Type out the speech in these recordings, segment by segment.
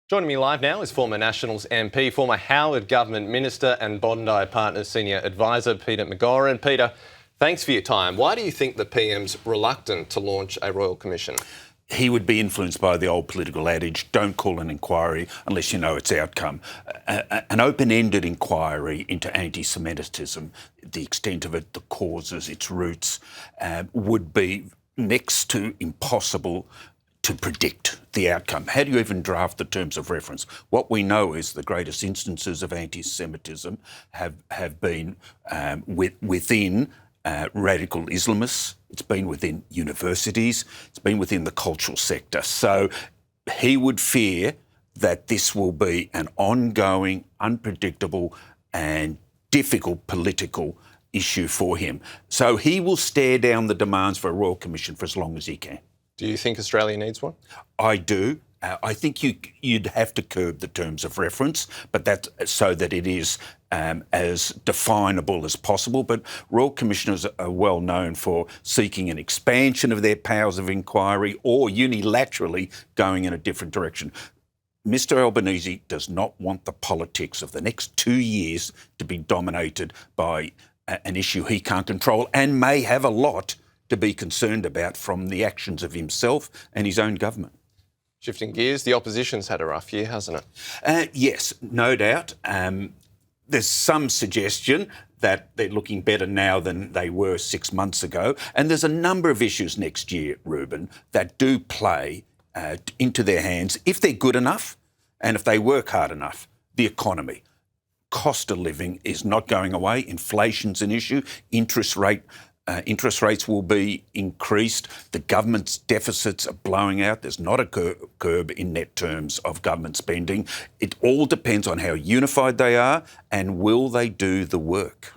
Joining me live now is former Nationals MP, former Howard Government Minister and Bondi Partners Senior Advisor, Peter McGauran. Peter, thanks for your time. Why do you think the PM's reluctant to launch a Royal Commission? He would be influenced by the old political adage, don't call an inquiry unless you know its outcome. An open-ended inquiry into anti-Semitism, the extent of it, the causes, its roots, would be next to impossible to predict the outcome. How do you even draft the terms of reference? What we know is the greatest instances of anti-Semitism have been within radical Islamists. It's been within universities. It's been within the cultural sector. So he would fear that this will be an ongoing, unpredictable and difficult political issue for him. So he will stare down the demands for a Royal Commission for as long as he can. Do you think Australia needs one? I do. I think you'd have to curb the terms of reference, but that's so that it is as definable as possible. But Royal Commissioners are well known for seeking an expansion of their powers of inquiry or unilaterally going in a different direction. Mr Albanese does not want the politics of the next 2 years to be dominated by an issue he can't control and may have a lot to be concerned about from the actions of himself and his own government. Shifting gears, the opposition's had a rough year, hasn't it? Yes, no doubt. There's some suggestion that they're looking better now than they were 6 months ago. And there's a number of issues next year, Ruben, that do play into their hands if they're good enough and if they work hard enough. The economy. Cost of living is not going away. Inflation's an issue. Interest rates will be increased. The government's deficits are blowing out. There's not a curb in net terms of government spending. It all depends on how unified they are and will they do the work.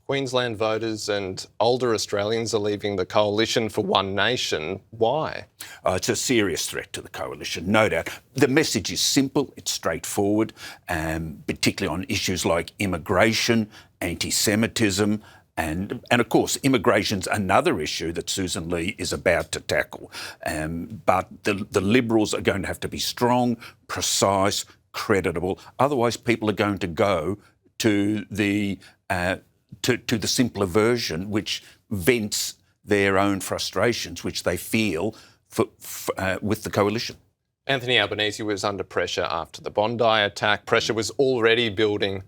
Queensland voters and older Australians are leaving the Coalition for One Nation. Why? It's a serious threat to the Coalition, no doubt. The message is simple, it's straightforward, particularly on issues like immigration, anti-Semitism, and of course, immigration's another issue that Susan Lee is about to tackle. But the Liberals are going to have to be strong, precise, creditable. Otherwise, people are going to go to the simpler version, which vents their own frustrations, which they feel with the Coalition. Anthony Albanese was under pressure after the Bondi attack. Pressure was already building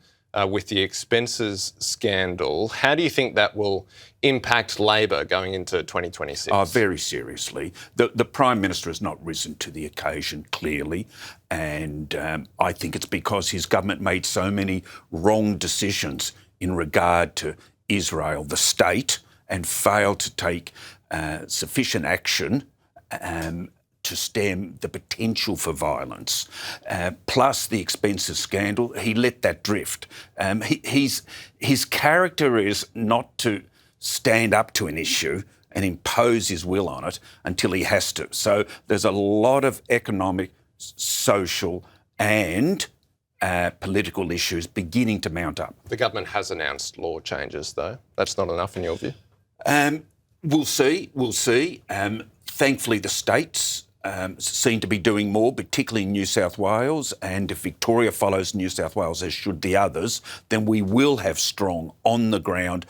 with the expenses scandal. How do you think that will impact Labor going into 2026? Very seriously. The Prime Minister has not risen to the occasion, clearly, and I think it's because his government made so many wrong decisions in regard to Israel, the state, and failed to take sufficient action to stem the potential for violence, plus the expenses scandal. He let that drift. His character is not to stand up to an issue and impose his will on it until he has to. So there's a lot of economic, social and political issues beginning to mount up. The government has announced law changes, though. That's not enough in your view? We'll see. Thankfully, the states seem to be doing more, particularly in New South Wales, and if Victoria follows New South Wales, as should the others, then we will have strong, on-the-ground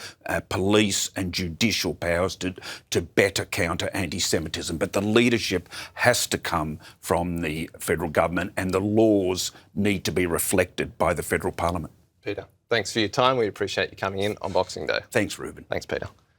police and judicial powers to better counter anti-Semitism. But the leadership has to come from the federal government and the laws need to be reflected by the federal parliament. Peter, thanks for your time. We appreciate you coming in on Boxing Day. Thanks, Ruben. Thanks, Peter.